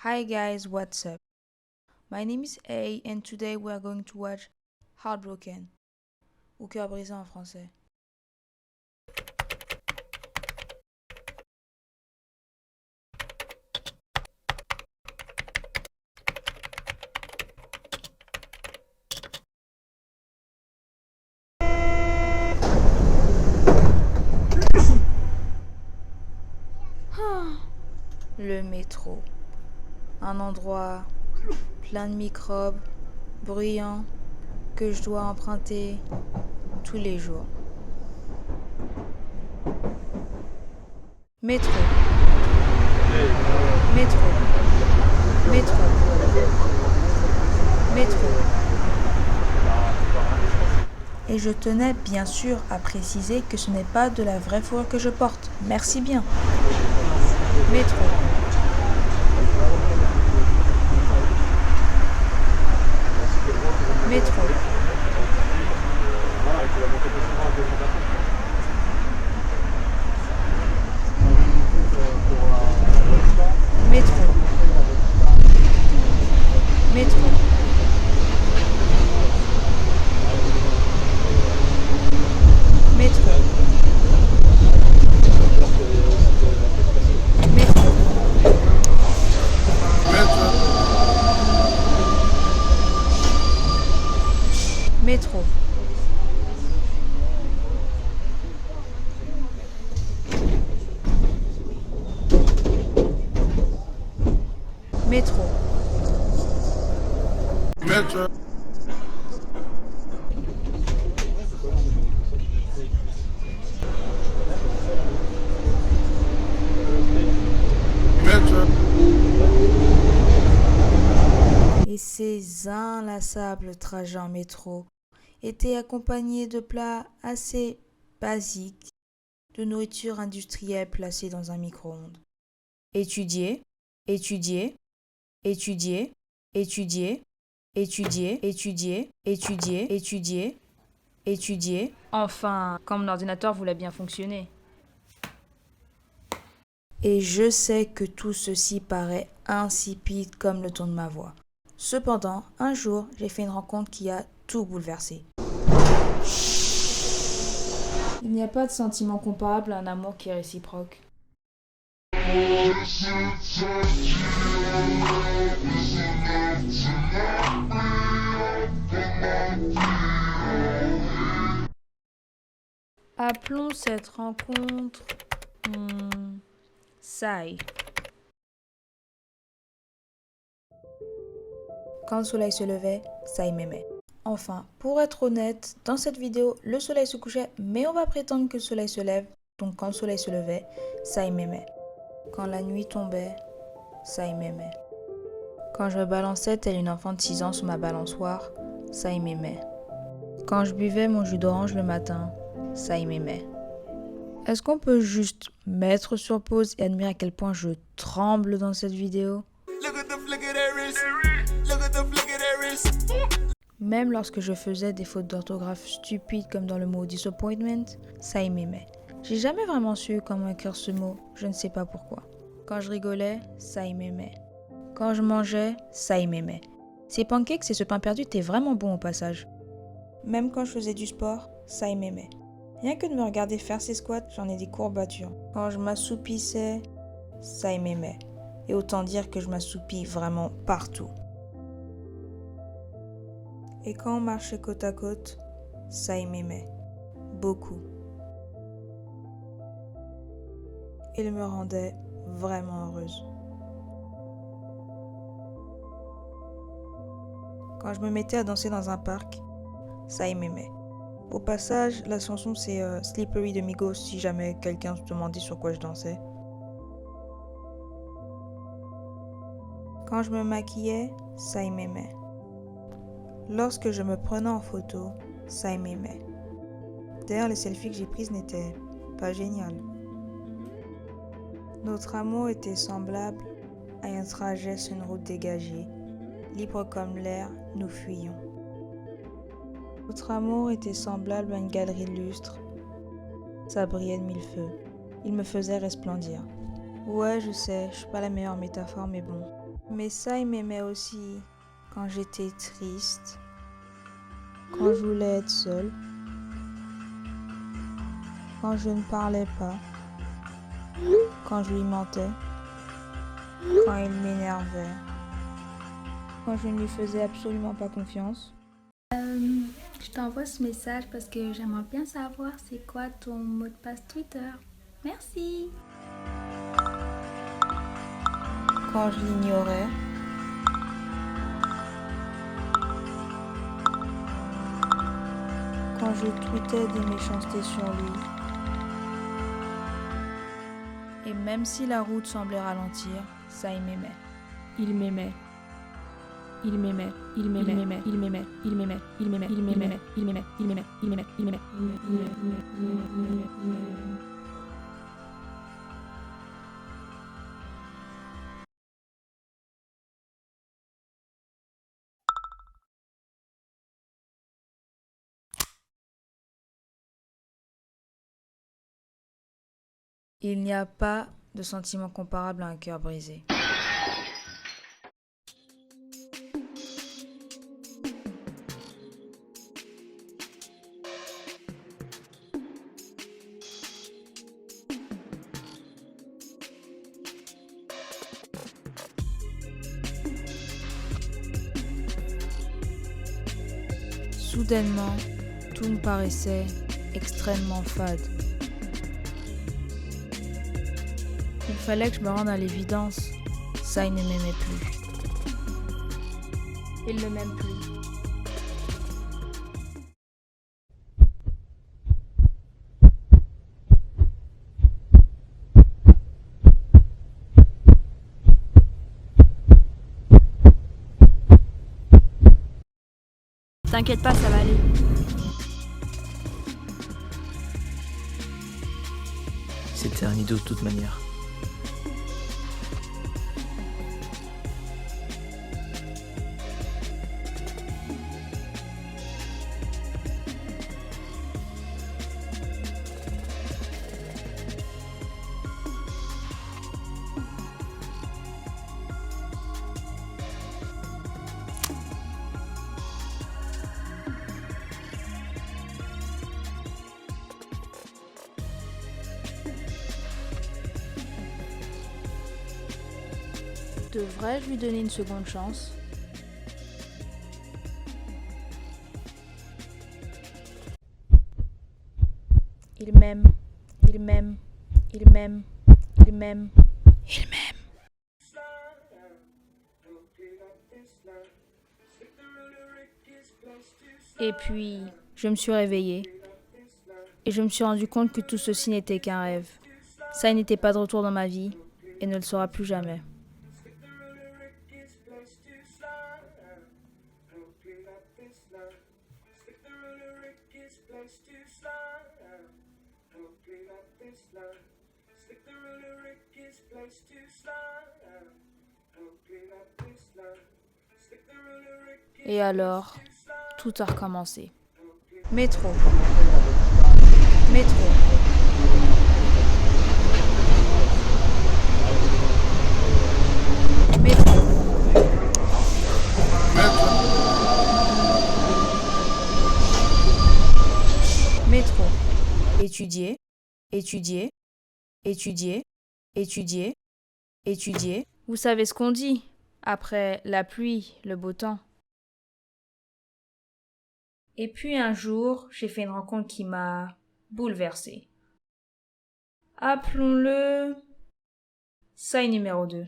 Hi guys, what's up? My name is A and today we are going to watch Heartbroken, ou Cœur brisé en français. Le métro. Un endroit plein de microbes, bruyant, que je dois emprunter tous les jours. Métro. Métro. Métro. Métro. Et je tenais bien sûr à préciser que ce n'est pas de la vraie fourrure que je porte. Merci bien. Métro. Métro. Métro. Métro. Métro. Métro. Métro. Métro. Metro. Metro. Et ces inlassables trajets en métro étaient accompagnés de plats assez basiques, de nourriture industrielle placée dans un micro-ondes. Étudier, étudier, étudier, étudier, étudier, étudier, étudier, étudier, étudier. Enfin, quand mon ordinateur voulait bien fonctionner. Et je sais que tout ceci paraît insipide comme le ton de ma voix. Cependant, un jour, j'ai fait une rencontre qui a tout bouleversé. Il n'y a pas de sentiment comparable à un amour qui est réciproque. Appelons cette rencontre Sai. Quand le soleil se levait, Sai m'aimait. Enfin, pour être honnête, dans cette vidéo, le soleil se couchait, mais on va prétendre que le soleil se lève. Donc quand le soleil se levait, Sai m'aimait. Quand la nuit tombait, Sai m'aimait. Quand je me balançais telle une enfant de 6 ans sur ma balançoire, Sai m'aimait. Quand je buvais mon jus d'orange le matin, Sai m'aimait. Est-ce qu'on peut juste mettre sur pause et admirer à quel point je tremble dans cette vidéo? Même lorsque je faisais des fautes d'orthographe stupides comme dans le mot disappointment, Sai m'aimait. J'ai jamais vraiment su comment écrire ce mot, je ne sais pas pourquoi. Quand je rigolais, Sai m'aimait. Quand je mangeais, Sai m'aimait. Ces pancakes et ce pain perdu étaient vraiment bons au passage. Même quand je faisais du sport, Sai m'aimait. Rien que de me regarder faire ses squats, j'en ai des courbatures. Quand je m'assoupissais, Sai m'aimait. Et autant dire que je m'assoupis vraiment partout. Et quand on marchait côte à côte, Sai m'aimait. Beaucoup. Il me rendait vraiment heureuse. Quand je me mettais à danser dans un parc, Sai m'aimait. Au passage, la chanson c'est Slippery de Migos si jamais quelqu'un se demandait sur quoi je dansais. Quand je me maquillais, Sai m'aimait. Lorsque je me prenais en photo, Sai m'aimait. D'ailleurs, les selfies que j'ai prises n'étaient pas géniales. Notre amour était semblable à un trajet sur une route dégagée. Libre comme l'air, nous fuyions. Notre amour était semblable à une galerie de lustres. Ça brillait de mille feux. Il me faisait resplendir. Ouais, je sais, je suis pas la meilleure métaphore, mais bon. Mais Sai m'aimait aussi quand j'étais triste, quand je voulais être seule, quand je ne parlais pas, quand je lui mentais, quand il m'énervait, quand je ne lui faisais absolument pas confiance. Je t'envoie ce message parce que j'aimerais bien savoir c'est quoi ton mot de passe Twitter. Merci. Quand je l'ignorais, quand je tweetais des méchancetés sur lui. Et même si la route semblait ralentir, ça il m'aimait. Il m'aimait. Il m'aimait, il m'aimait, il m'aimait, il m'aimait, il m'aimait, il m'aimait, il m'aimait, il m'aimait, il m'aimait, il m'aimait, il m'aimait. Il n'y a pas de sentiment comparable à un cœur brisé. Soudainement, tout me paraissait extrêmement fade. Il fallait que je me rende à l'évidence. Ça, il ne m'aimait plus. Il ne m'aime plus. T'inquiète pas, ça va aller. C'était un idiot de toute manière. Devrais-je lui donner une seconde chance? Il m'aime, il m'aime, il m'aime, il m'aime, il m'aime. Et puis, je me suis réveillée et je me suis rendu compte que tout ceci n'était qu'un rêve. Ça n'était pas de retour dans ma vie et ne le sera plus jamais. Et alors, tout a recommencé. Métro. Métro. Métro. Métro. Étudier. Étudier. Étudier. Étudier. Étudier. Vous savez ce qu'on dit après la pluie, le beau temps. Et puis un jour, j'ai fait une rencontre qui m'a bouleversée. Appelons-le Sai numéro 2.